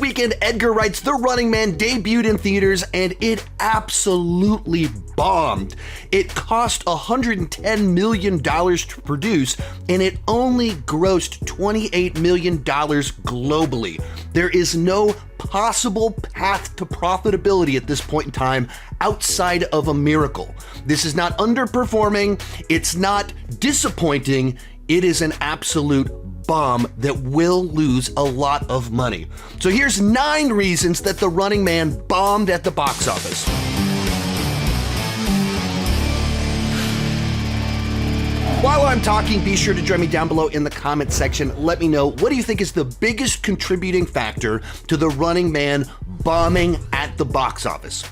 weekend, Edgar Wright's The Running Man debuted in theaters, and it absolutely bombed. It cost $110 million to produce, and it only grossed $28 million globally. There is no possible path to profitability at this point in time outside of a miracle. This is not underperforming. It's not disappointing. It is an absolute bomb that will lose a lot of money. So here's 9 reasons that The Running Man bombed at the box office. While I'm talking, be sure to join me down below in the comment section. Let me know, what do you think is the biggest contributing factor to The Running Man bombing at the box office?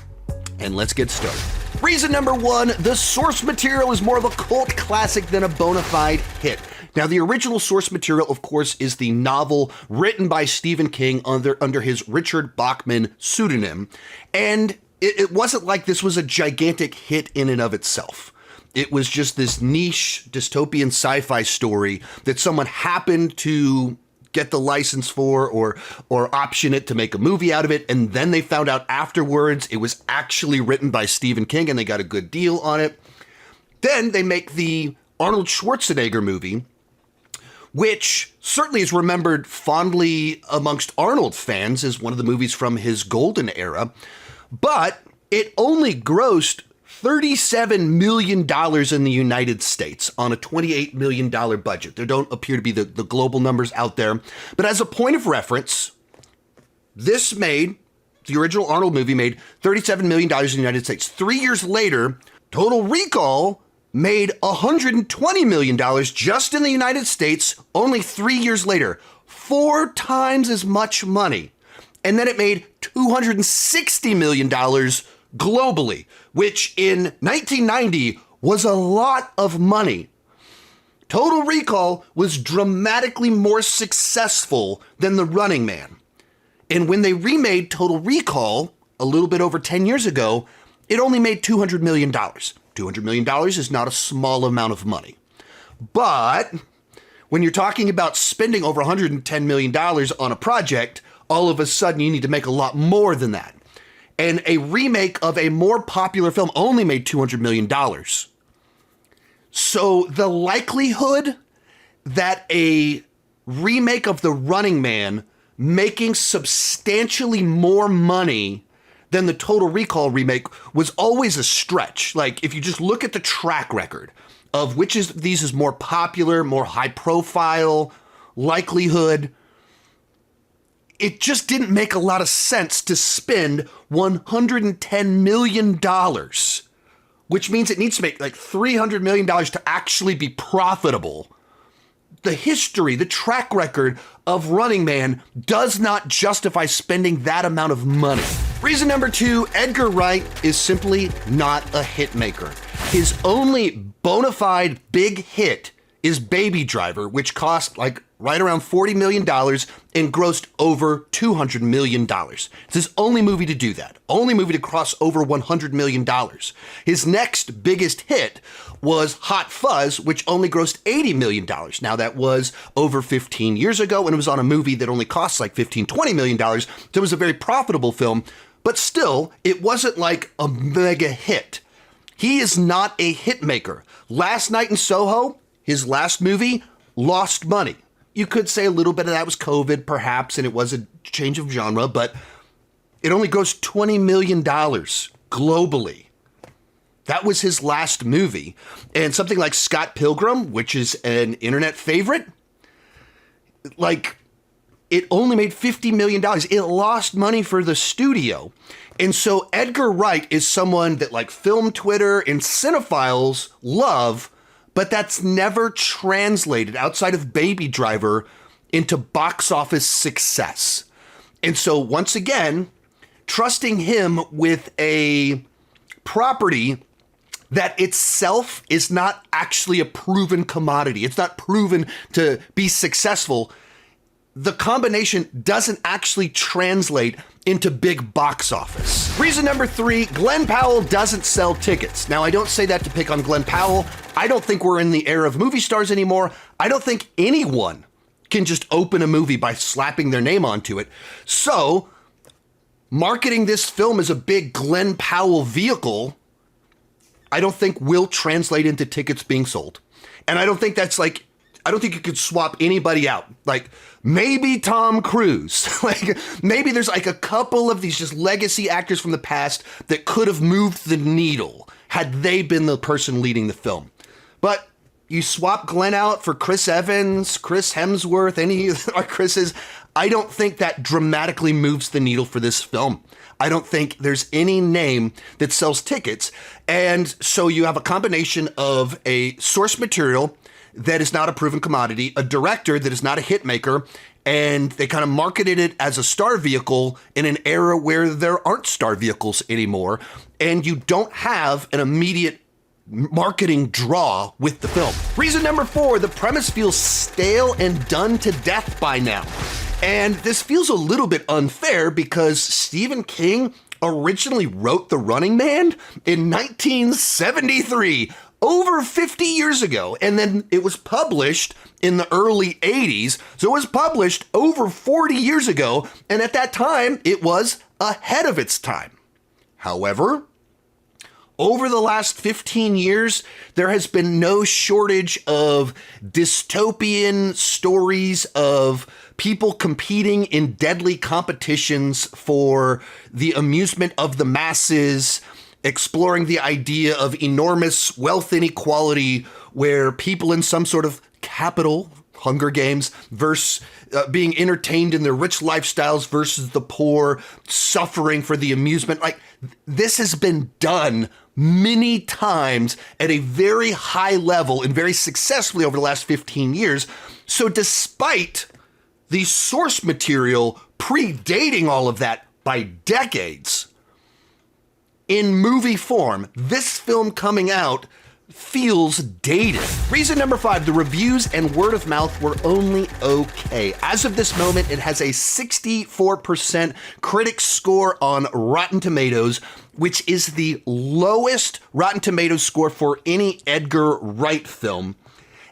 And let's get started. Reason number 1, the source material is more of a cult classic than a bona fide hit. Now, the original source material, of course, is the novel written by Stephen King under his Richard Bachman pseudonym. And it wasn't like this was a gigantic hit in and of itself. It was just this niche dystopian sci-fi story that someone happened to get the license for or option it to make a movie out of it. And then they found out afterwards it was actually written by Stephen King and they got a good deal on it. Then they make the Arnold Schwarzenegger movie, which certainly is remembered fondly amongst Arnold fans as one of the movies from his golden era, but it only grossed $37 million in the United States on a $28 million budget. There don't appear to be the global numbers out there, but as a point of reference, the original Arnold movie made $37 million in the United States. 3 years later, Total Recall made $120 million just in the United States only 3 years later, 4 times as much money. And then it made $260 million globally, which in 1990 was a lot of money. Total Recall was dramatically more successful than The Running Man. And when they remade Total Recall a little bit over 10 years ago, it only made $200 million. $200 million is not a small amount of money. But when you're talking about spending over $110 million on a project, all of a sudden you need to make a lot more than that. And a remake of a more popular film only made $200 million. So the likelihood that a remake of The Running Man making substantially more money than the Total Recall remake was always a stretch. Like, if you just look at the track record of which of these is more popular, more high profile, likelihood, it just didn't make a lot of sense to spend $110 million, which means it needs to make like $300 million to actually be profitable. The history, the track record of Running Man does not justify spending that amount of money. Reason number 2, Edgar Wright is simply not a hit maker. His only bona fide big hit is Baby Driver, which cost like right around $40 million and grossed over $200 million. It's his only movie to do that. Only movie to cross over $100 million. His next biggest hit was Hot Fuzz, which only grossed $80 million. Now that was over 15 years ago, and it was on a movie that only costs like $20 million. So it was a very profitable film, but still, it wasn't like a mega hit. He is not a hit maker. Last Night in Soho, his last movie, lost money. You could say a little bit of that was COVID, perhaps, and it was a change of genre, but it only grossed $20 million globally. That was his last movie. And something like Scott Pilgrim, which is an internet favorite, like, it only made $50 million. It lost money for the studio. And so Edgar Wright is someone that like film Twitter and cinephiles love, but that's never translated outside of Baby Driver into box office success. And so once again, trusting him with a property that itself is not actually a proven commodity, it's not proven to be successful, the combination doesn't actually translate into big box office. Reason number 3, Glen Powell doesn't sell tickets. Now, I don't say that to pick on Glen Powell. I don't think we're in the era of movie stars anymore. I don't think anyone can just open a movie by slapping their name onto it. So, marketing this film as a big Glen Powell vehicle, I don't think will translate into tickets being sold. And I don't think that's like, I don't think you could swap anybody out. Like, maybe Tom Cruise. Like, maybe there's like a couple of these just legacy actors from the past that could have moved the needle had they been the person leading the film. But you swap Glenn out for Chris Evans, Chris Hemsworth, any of our Chris's, I don't think that dramatically moves the needle for this film. I don't think there's any name that sells tickets. And so you have a combination of a source material that is not a proven commodity, a director that is not a hit maker, and they kind of marketed it as a star vehicle in an era where there aren't star vehicles anymore, and you don't have an immediate marketing draw with the film. Reason number 4, the premise feels stale and done to death by now. And this feels a little bit unfair because Stephen King originally wrote The Running Man in 1973, over 50 years ago, and then it was published in the early 80s, so it was published over 40 years ago, and at that time, it was ahead of its time. However, over the last 15 years, there has been no shortage of dystopian stories of people competing in deadly competitions for the amusement of the masses, exploring the idea of enormous wealth inequality where people in some sort of capital, Hunger Games, versus being entertained in their rich lifestyles versus the poor suffering for the amusement. Like, this has been done many times at a very high level and very successfully over the last 15 years. So despite the source material predating all of that by decades, in movie form, this film coming out feels dated. Reason number 5, the reviews and word of mouth were only okay. As of this moment, it has a 64% critic score on Rotten Tomatoes, which is the lowest Rotten Tomatoes score for any Edgar Wright film.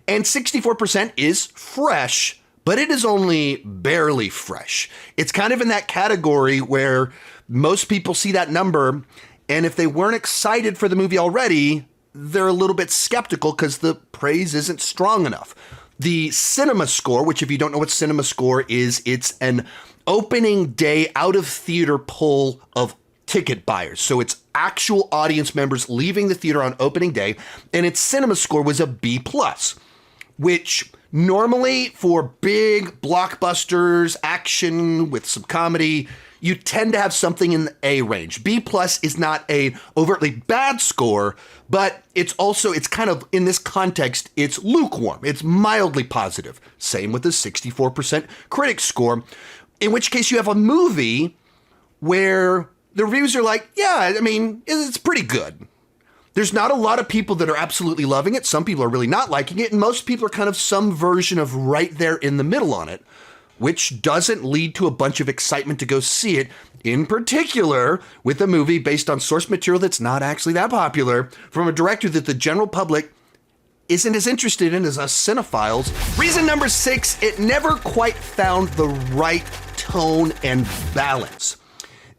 And 64% is fresh, but it is only barely fresh. It's kind of in that category where most people see that number, and if they weren't excited for the movie already, they're a little bit skeptical because the praise isn't strong enough. The cinema score, which if you don't know what cinema score is, it's an opening day out of theater poll of ticket buyers. So it's actual audience members leaving the theater on opening day, and its cinema score was a B+, which normally for big blockbusters, action with some comedy, you tend to have something in the A range. B+ is not a overtly bad score, but it's kind of, in this context, it's lukewarm. It's mildly positive. Same with the 64% critic score, in which case you have a movie where the reviews are like, yeah, I mean, it's pretty good. There's not a lot of people that are absolutely loving it. Some people are really not liking it, and most people are kind of some version of right there in the middle on it, which doesn't lead to a bunch of excitement to go see it, in particular with a movie based on source material that's not actually that popular from a director that the general public isn't as interested in as us cinephiles. Reason number 6, it never quite found the right tone and balance.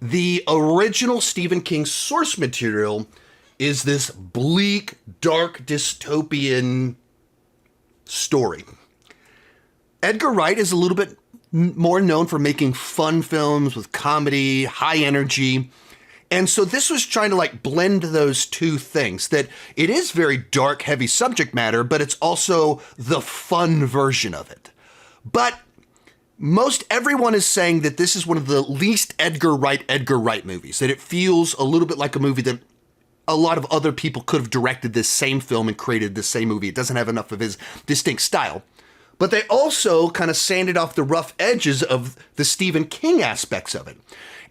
The original Stephen King source material is this bleak, dark, dystopian story. Edgar Wright is a little bit more known for making fun films with comedy, high energy. And so this was trying to like blend those two things, that it is very dark, heavy subject matter, but it's also the fun version of it. But most everyone is saying that this is one of the least Edgar Wright movies, that it feels a little bit like a movie that a lot of other people could have directed this same film and created this same movie. It doesn't have enough of his distinct style. But they also kind of sanded off the rough edges of the Stephen King aspects of it.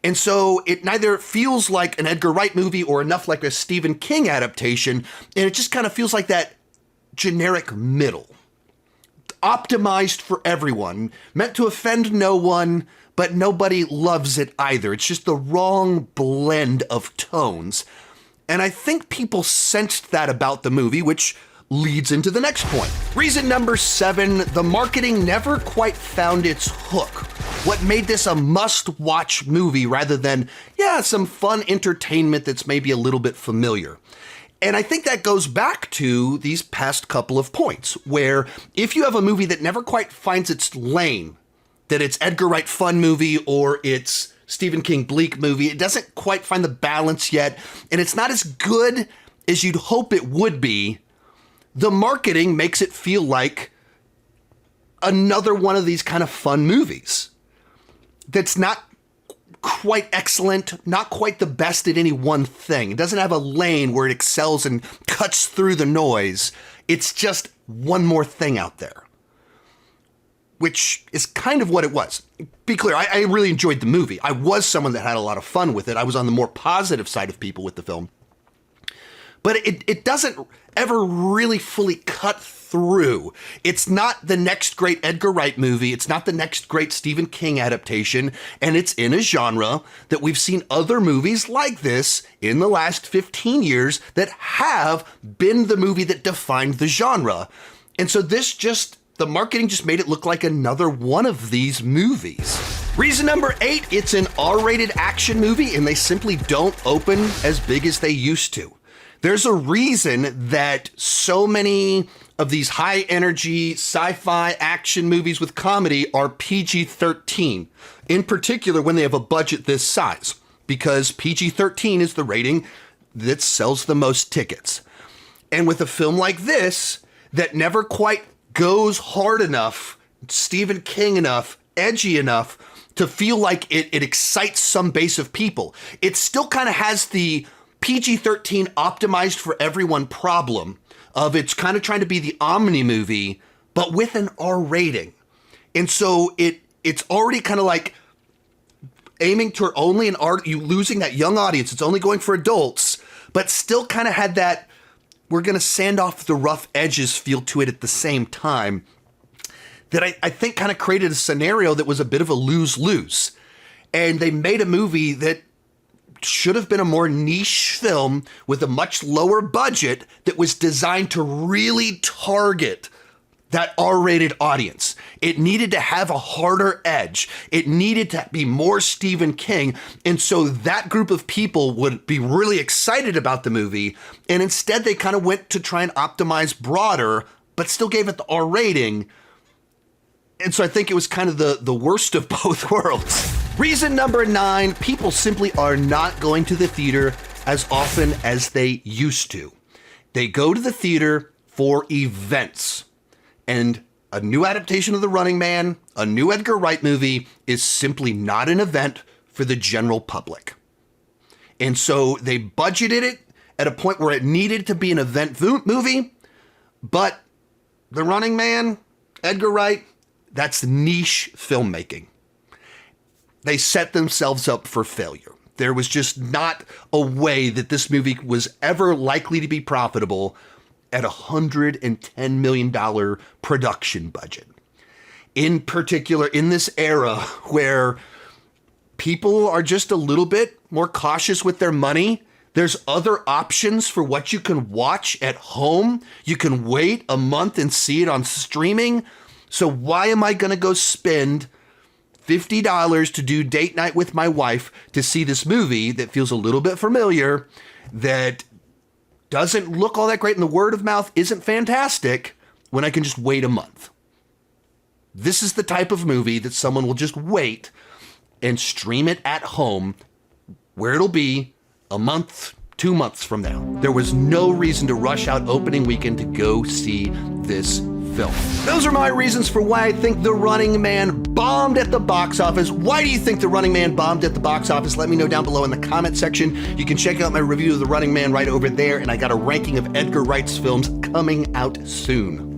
And so it neither feels like an Edgar Wright movie or enough like a Stephen King adaptation, and it just kind of feels like that generic middle. Optimized for everyone, meant to offend no one, but nobody loves it either. It's just the wrong blend of tones. And I think people sensed that about the movie, which leads into the next point. Reason number 7, the marketing never quite found its hook. What made this a must-watch movie rather than, some fun entertainment that's maybe a little bit familiar. And I think that goes back to these past couple of points, where if you have a movie that never quite finds its lane, that it's Edgar Wright fun movie or it's Stephen King bleak movie, it doesn't quite find the balance yet, and it's not as good as you'd hope it would be, the marketing makes it feel like another one of these kind of fun movies that's not quite excellent, not quite the best at any one thing. It doesn't have a lane where it excels and cuts through the noise. It's just one more thing out there, which is kind of what it was. Be clear, I really enjoyed the movie. I was someone that had a lot of fun with it. I was on the more positive side of people with the film. But it doesn't ever really fully cut through. It's not the next great Edgar Wright movie. It's not the next great Stephen King adaptation. And it's in a genre that we've seen other movies like this in the last 15 years that have been the movie that defined the genre. And so the marketing just made it look like another one of these movies. Reason number 8, it's an R-rated action movie and they simply don't open as big as they used to. There's a reason that so many of these high energy sci-fi action movies with comedy are PG-13, in particular when they have a budget this size, because PG-13 is the rating that sells the most tickets. And with a film like this that never quite goes hard enough, Stephen King enough, edgy enough to feel like it excites some base of people, it still kind of has the PG-13 optimized for everyone problem of it's kind of trying to be the Omni movie, but with an R rating. And so it's already kind of like aiming toward only an R, you losing that young audience. It's only going for adults, but still kind of had that, we're going to sand off the rough edges feel to it at the same time, that I think kind of created a scenario that was a bit of a lose-lose. And they made a movie that should have been a more niche film with a much lower budget that was designed to really target that R-rated audience. It needed to have a harder edge. It needed to be more Stephen King. And so that group of people would be really excited about the movie. And instead they kind of went to try and optimize broader, but still gave it the R rating. And so I think it was kind of the worst of both worlds. Reason number 9, people simply are not going to the theater as often as they used to. They go to the theater for events. And a new adaptation of The Running Man, a new Edgar Wright movie, is simply not an event for the general public. And so they budgeted it at a point where it needed to be an event movie, but The Running Man, Edgar Wright, that's niche filmmaking. They set themselves up for failure. There was just not a way that this movie was ever likely to be profitable at a $110 million production budget. In particular, in this era where people are just a little bit more cautious with their money, there's other options for what you can watch at home. You can wait a month and see it on streaming. So why am I going to go spend $50 to do date night with my wife to see this movie that feels a little bit familiar, that doesn't look all that great and the word of mouth isn't fantastic, when I can just wait a month? This is the type of movie that someone will just wait and stream it at home, where it'll be a month, 2 months from now. There was no reason to rush out opening weekend to go see this film. Those are my reasons for why I think The Running Man bombed at the box office. Why do you think The Running Man bombed at the box office? Let me know down below in the comment section. You can check out my review of The Running Man right over there, and I got a ranking of Edgar Wright's films coming out soon.